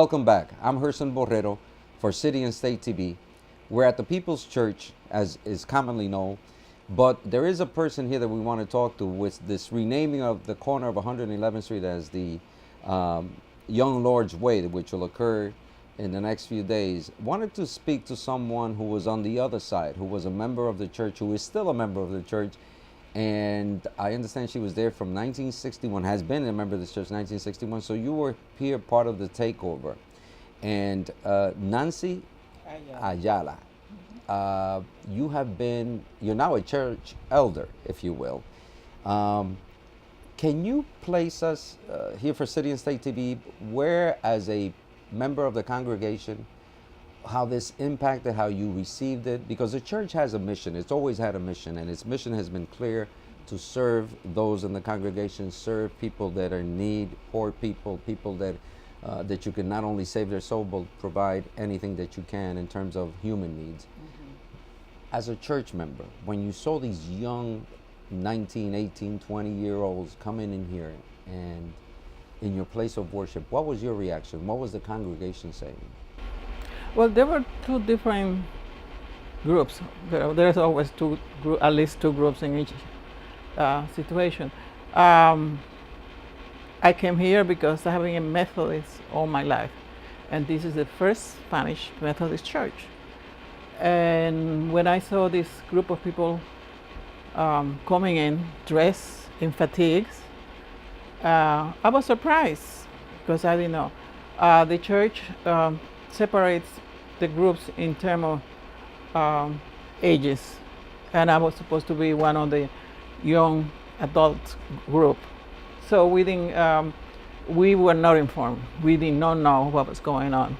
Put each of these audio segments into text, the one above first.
welcome back. I'm Herson Borrero for City and State TV. We're at the People's Church, as is commonly known, but there is a person here that we want to talk to with this renaming of the corner of 111th Street as the Young Lord's Way, which will occur in the next few days. Wanted to speak to someone who was on the other side, who was a member of the church, who is still a member of the church, and I understand she was there from 1961, has been a member of this church 1961, so you were here part of the takeover. And Nancy Ayala, you're now a church elder, if you will. Can you place us here for City and State TV, where as a member of the congregation, how this impacted how you received it? Because the church has a mission. It's always had a mission, and its mission has been clear: to serve those in the congregation, serve people that are in need, poor people, people that that you can not only save their soul, but provide anything that you can in terms of human needs. As a church member, when you saw these young 19, 18, 20-year-olds coming in here and in your place of worship, what was your reaction? What was the congregation saying? Well, there were two different groups. There's always at least two groups in each situation. I came here because I have been a Methodist all my life, and this is the first Spanish Methodist church. And when I saw this group of people coming in dressed in fatigues, I was surprised because I didn't know. The church separates the groups in terms of ages, and I was supposed to be one of the young adult group. So we were not informed. We did not know what was going on.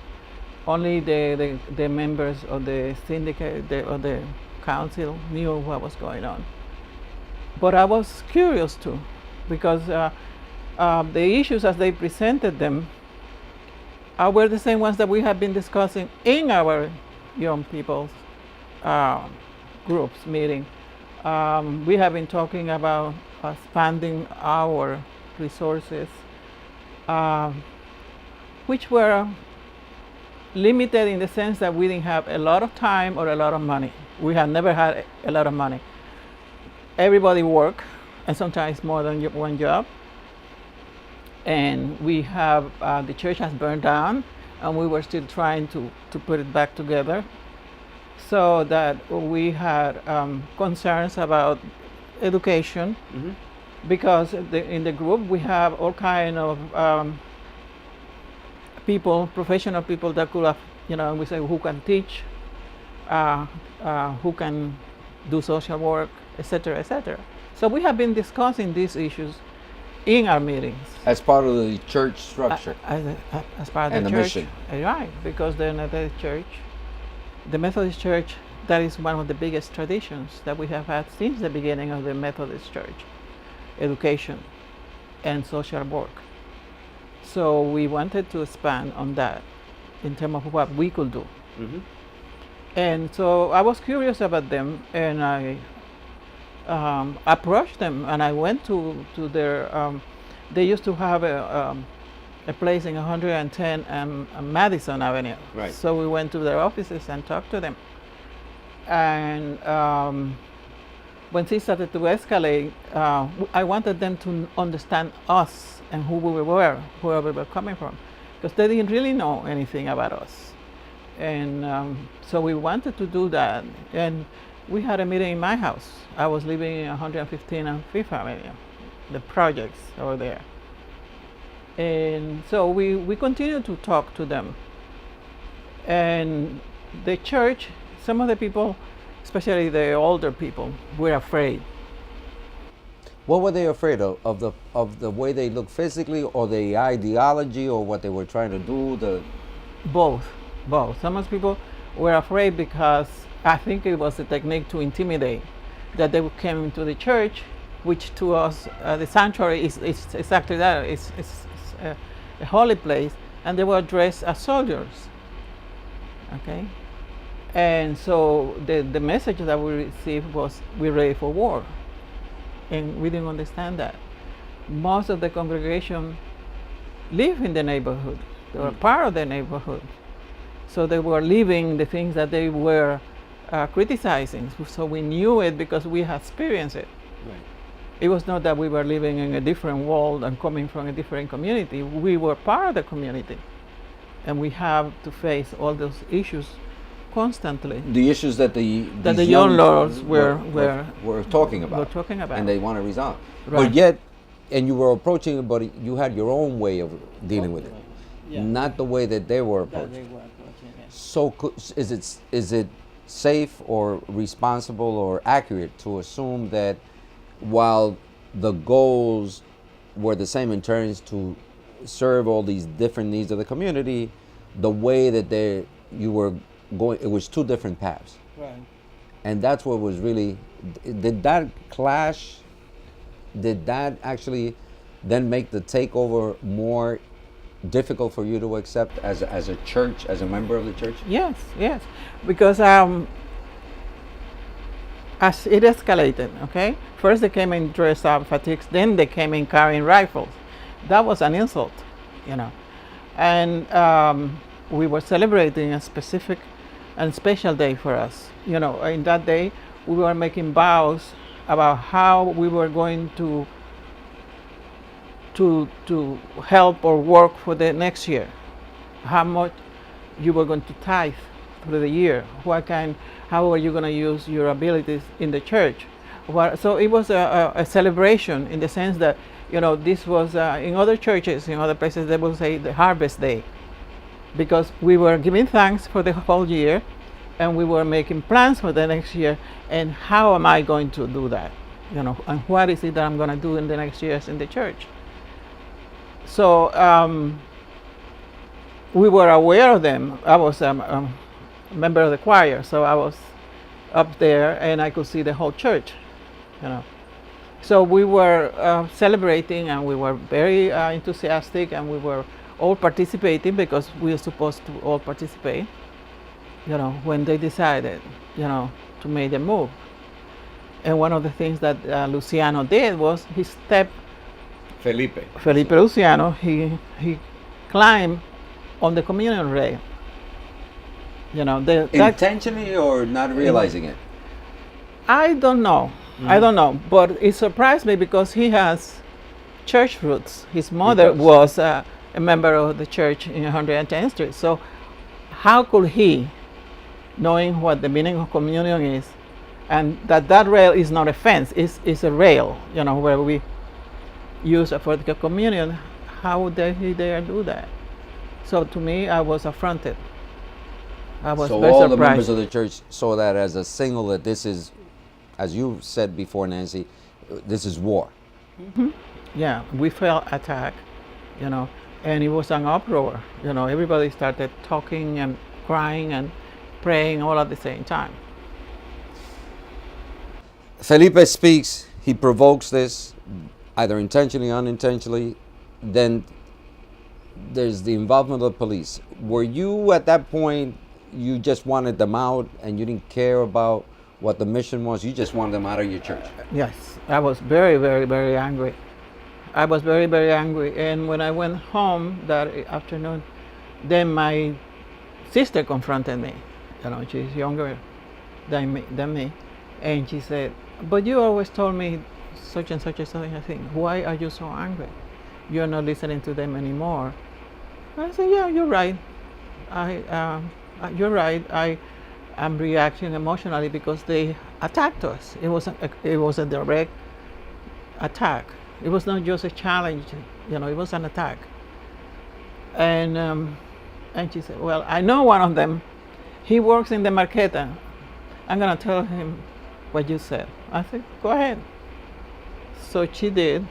Only the members of the syndicate or the council knew what was going on. But I was curious too, because the issues as they presented them were the same ones that we have been discussing in our young people's groups meeting. We have been talking about expanding our resources, which were limited in the sense that we didn't have a lot of time or a lot of money. We have never had a lot of money. Everybody worked, and sometimes more than one job. And we have, the church has burned down, and we were still trying to put it back together. So that we had concerns about education, because in the group we have all kind of people, professional people that could have, we say who can teach, who can do social work, etc., etc. So we have been discussing these issues in our meetings. As part of the church structure. As part of and the the church. mission. Right, because the Methodist Church, the Methodist Church, that is one of the biggest traditions that we have had since the beginning of the Methodist Church, education and social work. So we wanted to expand on that in terms of what we could do. And so I was curious about them, and I approached them, and I went to their, they used to have a place in 110 Madison Avenue. Right. So we went to their offices and talked to them. And when things started to escalate, I wanted them to understand us and who we were, where we were coming from, because they didn't really know anything about us. And so we wanted to do that. And we had a meeting in my house. I was living in 115 and Fifth Avenue, the projects over there. And so we continued to talk to them. And the church, some of the people, especially the older people, were afraid. What were they afraid of? Of the way they look physically, or the ideology, or what they were trying to do? Both. Some of the people were afraid because I think it was a technique to intimidate, that they came into the church, which to us, the sanctuary is exactly that. It's a holy place, and they were dressed as soldiers. Okay? And so the message that we received was, we're ready for war. And we didn't understand that. Most of the congregation live in the neighborhood. They were part of the neighborhood. So they were living the things that they were criticizing. So we knew it because we had experienced it. Right. It was not that we were living in a different world and coming from a different community. We were part of the community. And we have to face all those issues constantly The issues that that these the young lords were talking about. were talking about. And they want to resolve. Right. But yet, and you were approaching it, but you had your own way of dealing with it, not the way that they were approaching. So, is it safe or responsible or accurate to assume that while the goals were the same in terms to serve all these different needs of the community, the way that you were going, it was two different paths? Right. And that's what was really, did that clash? Did that actually then make the takeover more difficult for you to accept as a church, as a member of the church? Yes, yes, because as it escalated, okay, first they came in dressed up fatigues, then they came in carrying rifles. That was an insult, you know, and we were celebrating a specific and special day for us. You know, in that day we were making vows about how we were going to help or work for the next year, how much you were going to tithe through the year, how are you going to use your abilities in the church. So it was a celebration in the sense that, you know, this was in other churches, in other places they will say the harvest day, because we were giving thanks for the whole year and we were making plans for the next year, and how am I going to do that, you know, and what is it that I'm going to do in the next years in the church. So we were aware of them. I was a member of the choir, so I was up there and I could see the whole church, you know. So we were celebrating, and we were very enthusiastic, and we were all participating because we were supposed to all participate, you know, when they decided, you know, to make the move. And one of the things that Luciano did was he stepped, Felipe Luciano, he climbed on the communion rail. You know, Intentionally or not realizing it? I don't know. I don't know, but it surprised me because he has church roots. His mother was a member of the church in 110th Street. So how could he, knowing what the meaning of communion is, and that rail is not a fence, it's a rail, you know, where we use for the communion, how would he dare do that? So to me, I was affronted. I was so very all surprised. the members of the church saw that as a signal that this is, as you said before, Nancy, this is war. Yeah, we felt attacked, you know, and it was an uproar. You know, everybody started talking and crying and praying all at the same time. Felipe speaks, he provokes this, either intentionally or unintentionally. Then there's the involvement of the police. Were you at that point, you just wanted them out and you didn't care about what the mission was? You just wanted them out of your church? Yes, I was very, very, very angry. I was very, very angry. And when I went home that afternoon, then my sister confronted me. You know, she's younger than me. And she said, but you always told me such and such and such a thing. Why are you so angry? You're not listening to them anymore. I said, yeah, you're right. You're right. I'm reacting emotionally because they attacked us. It was a direct attack. It was not just a challenge, you know, it was an attack. And she said, well, I know one of them. He works in the Marqueta. I'm going to tell him what you said. I said, go ahead. So she did,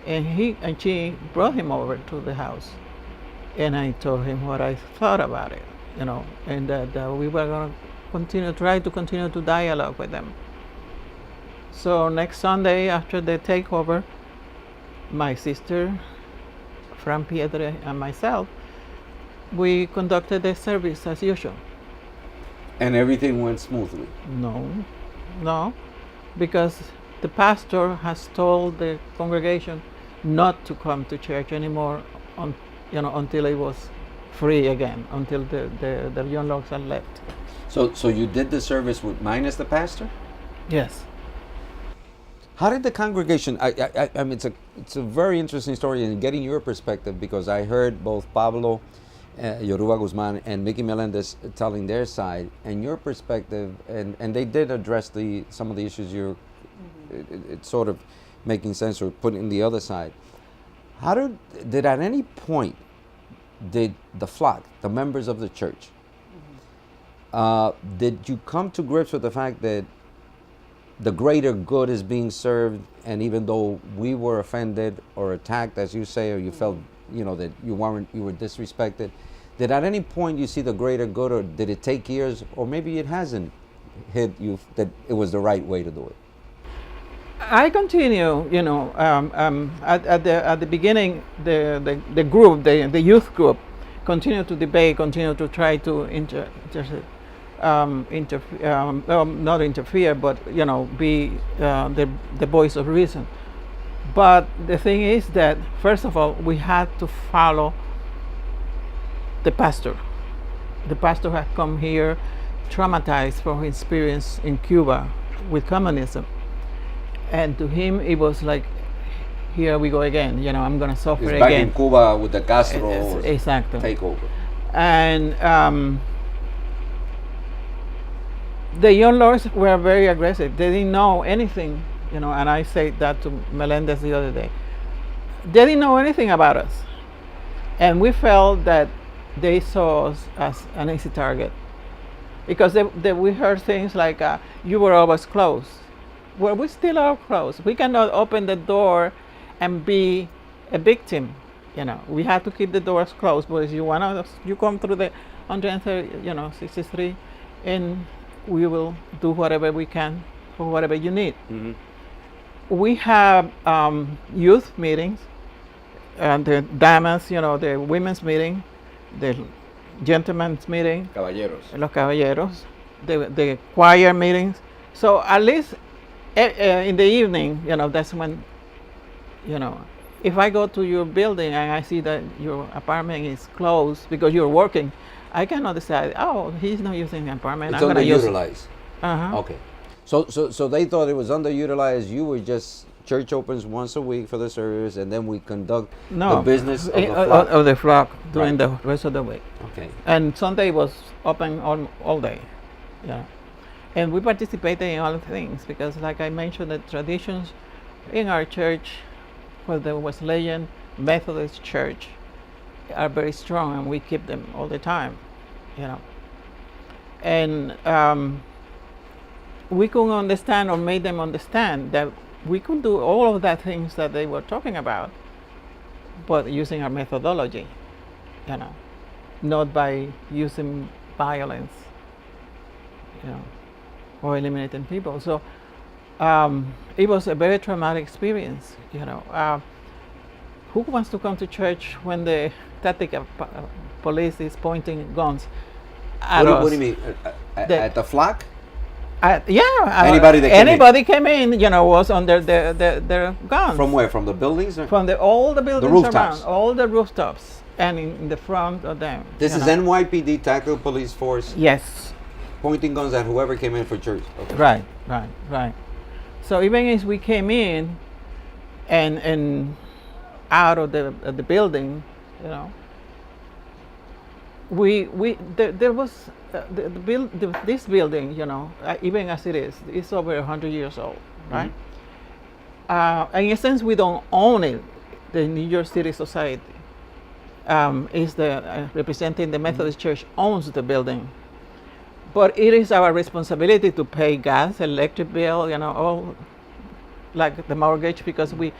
and she brought him over to the house. And I told him what I thought about it, you know, and that we were going to try to continue to dialogue with them. So next Sunday after the takeover, my sister, Fran Pietre, and myself, we conducted the service as usual. And everything went smoothly? No, because the pastor has told the congregation not to come to church anymore until it was free again, until the young lords had left. So you did the service with minus the pastor? Yes. How did the congregation? I mean, it's a very interesting story, and getting your perspective, because I heard both Pablo, Yoruba Guzman, and Mickey Melendez telling their side and your perspective, and they did address some of the issues you're. It's sort of making sense, or putting the other side. How did at any point did the flock, the members of the church, did you come to grips with the fact that the greater good is being served, and even though we were offended or attacked, as you say, or you felt, that you were disrespected, did at any point you see the greater good, or did it take years, or maybe it hasn't hit you that it was the right way to do it? I continue, at the beginning, the group, the youth group, continue to debate, continue to try to not interfere, but be the voice of reason. But the thing is that, first of all, we had to follow the pastor. The pastor had come here traumatized from his experience in Cuba with communism. And to him, it was like, here we go again. I'm going to suffer It's again. back in Cuba with the Castro Exactly. takeover. And the young lords were very aggressive. They didn't know anything, and I said that to Melendez the other day. They didn't know anything about us. And we felt that they saw us as an easy target. Because we heard things like, you were always closed. Well, we still are closed. We cannot open the door and be a victim. We have to keep the doors closed. But if you come through the 163, and we will do whatever we can for whatever you need. Mm-hmm. We have youth meetings, and the damas, the women's meeting, the gentlemen's meeting, Caballeros. los caballeros, the choir meetings. So at least in the evening, that's when, if I go to your building and I see that your apartment is closed because you're working, I cannot decide, he's not using the apartment. It's I'm going to use it. underutilized. Uh-huh. Okay. So they thought it was underutilized. You were just, church opens once a week for the service, and then we conduct the business of the flock. Of the flock during Right. the rest of the week. Okay. And Sunday was open all day. Yeah. And we participated in all things because, like I mentioned, the traditions in our church, for the Wesleyan Methodist Church, are very strong, and we keep them all the time, And we could understand, or made them understand, that we could do all of that things that they were talking about, but using our methodology, not by using violence, or eliminating people. So it was a very traumatic experience. Who wants to come to church when the static police is pointing guns at us? What do you mean? At the flock? Anybody came in, was under their guns. From where? From the buildings? Or? From all the buildings rooftops. around, all the rooftops, and in the front of them. This is NYPD, Tactical Police Force, Yes. pointing guns at whoever came in for church. Okay. Right. So even as we came in and out of the building, there was this building, even as it is, it's over 100 years old, right? Mm-hmm. In a sense, we don't own it. The New York City Society is the representing the Methodist Church owns the building, but it is our responsibility to pay gas, electric bill, all like the mortgage, because we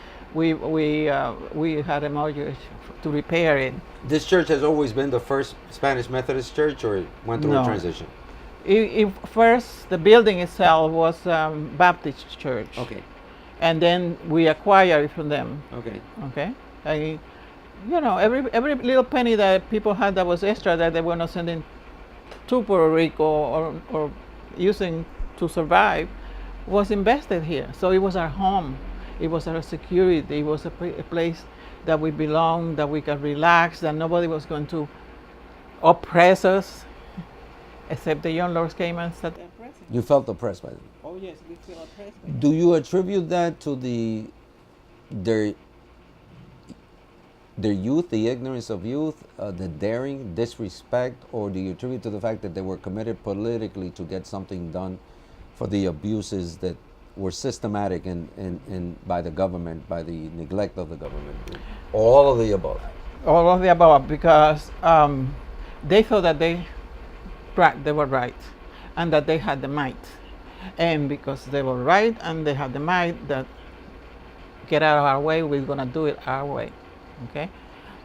had a mortgage to repair it. This church has always been the first Spanish Methodist church, or it went through a transition? First, the building itself was Baptist church. Okay. And then we acquired it from them. Okay. Okay. Every little penny that people had that was extra that they were not sending to Puerto Rico or using to survive was invested here. So it was our home. It was our security. It was a place that we belong, that we can relax, that nobody was going to oppress us, except the young lords came and started oppressing. You felt oppressed by them. Oh yes, we feel oppressed. By Do you attribute that to their youth, the ignorance of youth, the daring, disrespect, or do you attribute to the fact that they were committed politically to get something done for the abuses that were systematic in by the government, by the neglect of the government? All of the above. all of the above, because they thought that they were right, and that they had the might, and because they were right and they had the might, that get out of our way, we're gonna do it our way, okay?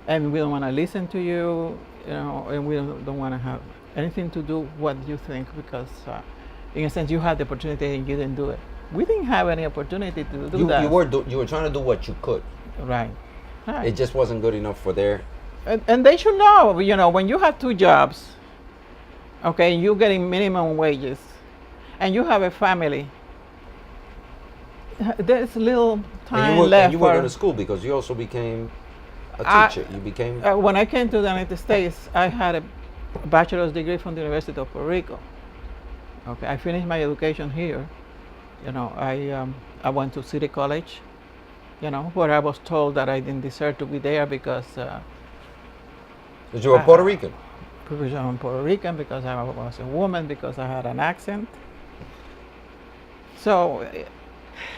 And we don't want to listen to you, you know, and we don't want to have anything to do what you think, because in a sense you had the opportunity and you didn't do it. We didn't have any opportunity to do that. You were trying to do what you could. Right. Right. It just wasn't good enough for their. And they should know, you know, when you have two jobs, okay, you're getting minimum wages, and you have a family, there's little time left And you were for. going to school because you also became a teacher. You became. When I came to the United States, I had a bachelor's degree from the University of Puerto Rico. Okay, I finished my education here. You know, I went to City College, you know, where I was told that I didn't deserve to be there because Because you were Puerto Rican. because I'm Puerto Rican, because I was a woman, because I had an accent. So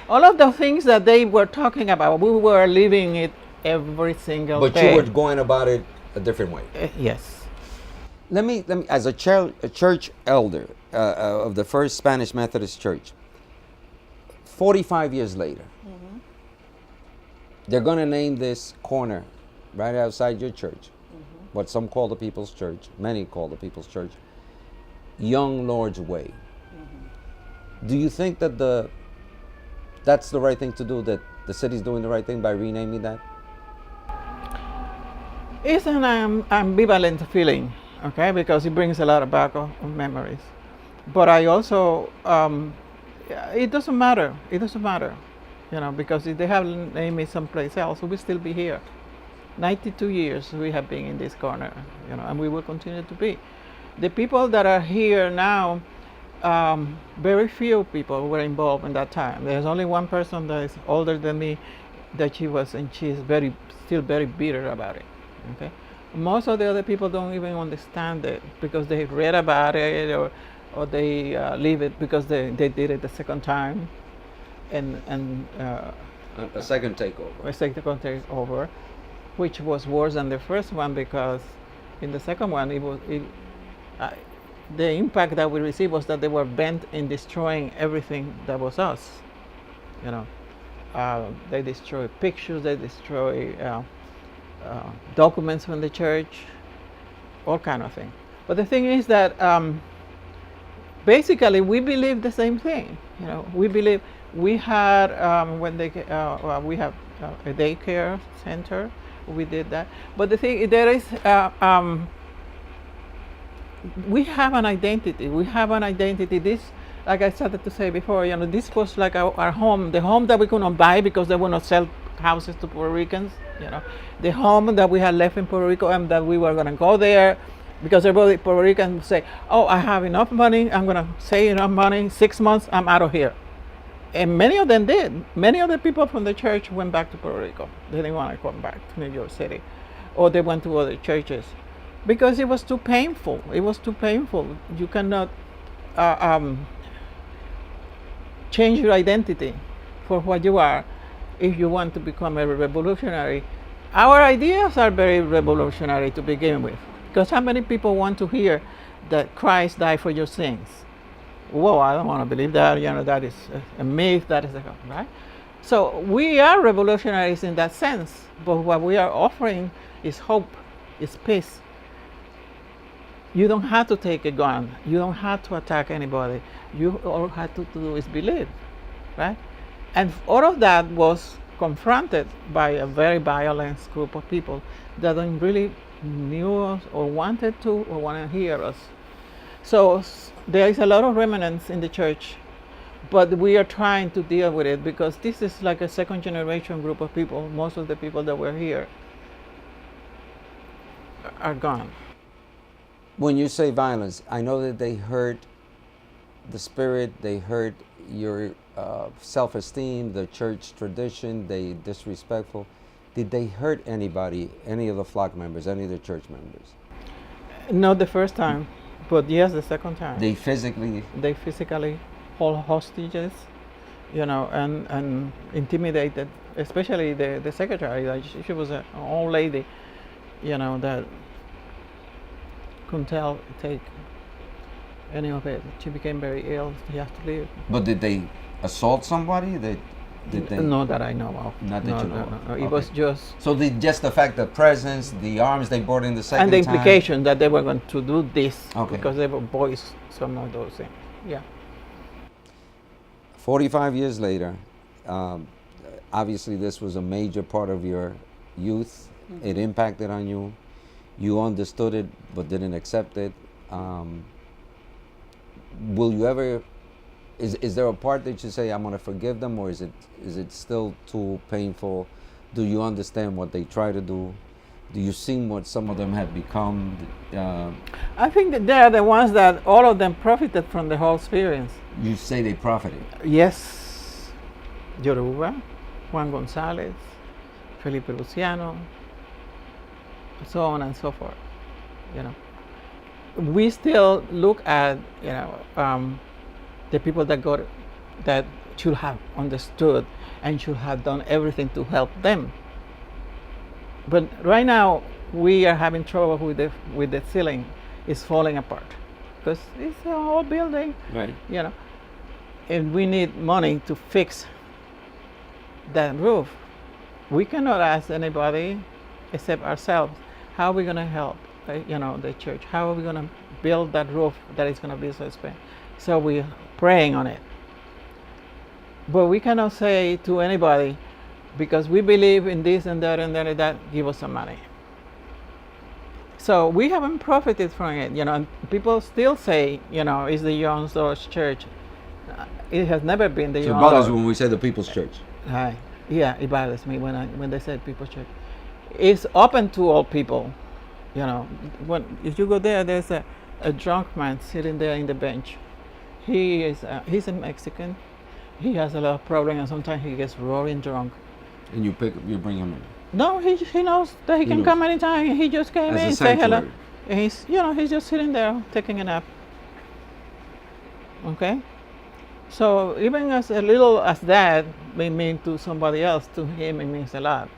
all of the things that they were talking about, we were living it every single But day. you were going about it a different way. Yes. Let me, as a church elder of the First Spanish Methodist Church, 45 years later, they're going to name this corner right outside your church, what some call the People's Church, many call the People's Church, Young Lord's Way. Do you think that that's the right thing to do, that the city's doing the right thing by renaming that? It's an ambivalent feeling, okay, because it brings a lot of back of memories. But I also, it doesn't matter. It doesn't matter, you know, because if they have named it someplace else, we'll still be here. 92 years we have been in this corner, you know, and we will continue to be. The people that are here now, very few people were involved in that time. There's only one person that is older than me, that she's still very bitter about it. Okay, most of the other people don't even understand it because they read about it, or they leave it because they did it the second time, and A second takeover. a second takeover, which was worse than the first one, because in the second one the impact that we received was that they were bent in destroying everything that was us. You know, they destroy pictures, they destroy documents from the church, all kind of things. But the thing is that basically we believe the same thing. You know, we believe we had we have a daycare center. We did that, but the thing there is. We have an identity. We have an identity. This, like I started to say before, you know, this was like our home, the home that we could not buy because they would not sell houses to Puerto Ricans. You know, the home that we had left in Puerto Rico, and that we were going to go there because everybody Puerto Rican would say, "Oh, I have enough money. I'm going to save enough money. 6 months, I'm out of here." And many of them did. Many of the people from the church went back to Puerto Rico. They didn't want to come back to New York City, or they went to other churches. Because it was too painful. It was too painful. You cannot change your identity for what you are if you want to become a revolutionary. Our ideas are very revolutionary to begin with. Because how many people want to hear that Christ died for your sins? Whoa, I don't want to believe that. You know, that is a myth. That is right. So we are revolutionaries in that sense. But what we are offering is hope, is peace. You don't have to take a gun. You don't have to attack anybody. You all have to do is believe, right? And all of that was confronted by a very violent group of people that don't really knew us or wanted to or want to hear us. So there is a lot of remnants in the church But we are trying to deal with it because this is like a second generation group of people. Most of the people that were here are gone. When you say violence, I know that they hurt the spirit, they hurt your self-esteem, the church tradition, they disrespectful. Did they hurt anybody, any of the flock members, any of the church members? Not the first time, but yes, the second time. They physically, They physically hold hostages, you know, and intimidated, especially the secretary. Like she was an old lady, you know, that couldn't take any of it. She became very ill. She has to leave. but did they assault somebody? Did they? Not that I know of. Not that no, you know no, of. no. It Okay. was just So just the fact, the presence, the arms they brought in the second and the time? implication that they were going to do this Okay. because they were boys. Some of those things. Yeah. 45 years later, obviously this was a major part of your youth. It impacted on you. You understood it but didn't accept it. Will you ever, is there a part that you say, I'm going to forgive them, or is it still too painful? Do you understand what they try to do? Do you see what some of them have become? I think that they are the ones that all of them profited from the whole experience. You say they profited. Yes, Yoruba, Juan Gonzalez, Felipe Luciano, so on and so forth. You know, we still look at the people that should have understood and should have done everything to help them. But right now we are having trouble with the ceiling. It's falling apart because it's a whole building. Right. You know, and we need money to fix that roof. We cannot ask anybody except ourselves. How are we going to help, the church? How are we going to build that roof that is going to be so expensive? So we're praying on it. But we cannot say to anybody, because we believe in this and that and that and that, give us some money. So we haven't profited from it, and people still say, it's the John Storch Church. It has never been the So it John bothers you Storch. when we say the People's Church. Hi. Yeah, it bothers me when they say People's Church. It's open to all people, if you go there, there's a drunk man sitting there in the bench. He's a Mexican. He has a lot of problems, and sometimes he gets roaring drunk. And you bring him in. No, he knows that he can knows. come anytime. He just came As a in, say hello. sanctuary. And he's just sitting there taking a nap. Okay? So even as a little as that may mean to somebody else, to him it means a lot.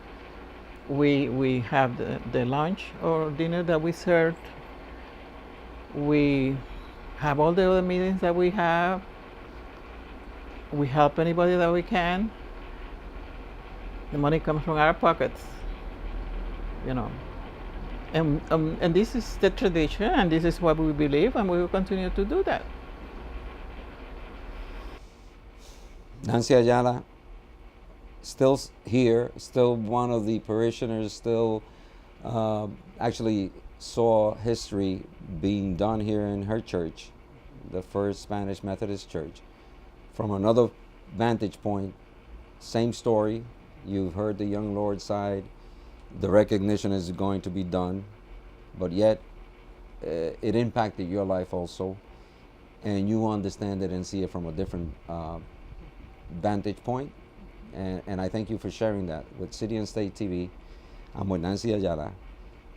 We have the lunch or dinner that we served. We have all the other meetings that we have. We help anybody that we can. The money comes from our pockets, And this is the tradition, and this is what we believe, and we will continue to do that. Nancy Ayala, still here, still one of the parishioners, still actually saw history being done here in her church, the First Spanish Methodist Church. From another vantage point, same story. You've heard the young Lord side. The recognition is going to be done, but yet it impacted your life also, and you understand it and see it from a different vantage point. And I thank you for sharing that with City and State TV. I'm with Nancy Ayala,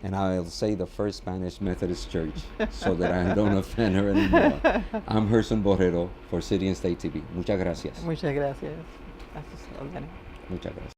and I'll say the First Spanish Methodist Church so that I don't offend her anymore. I'm Gerson Borrero for City and State TV. Muchas gracias. Muchas gracias. Muchas gracias. Muchas gracias.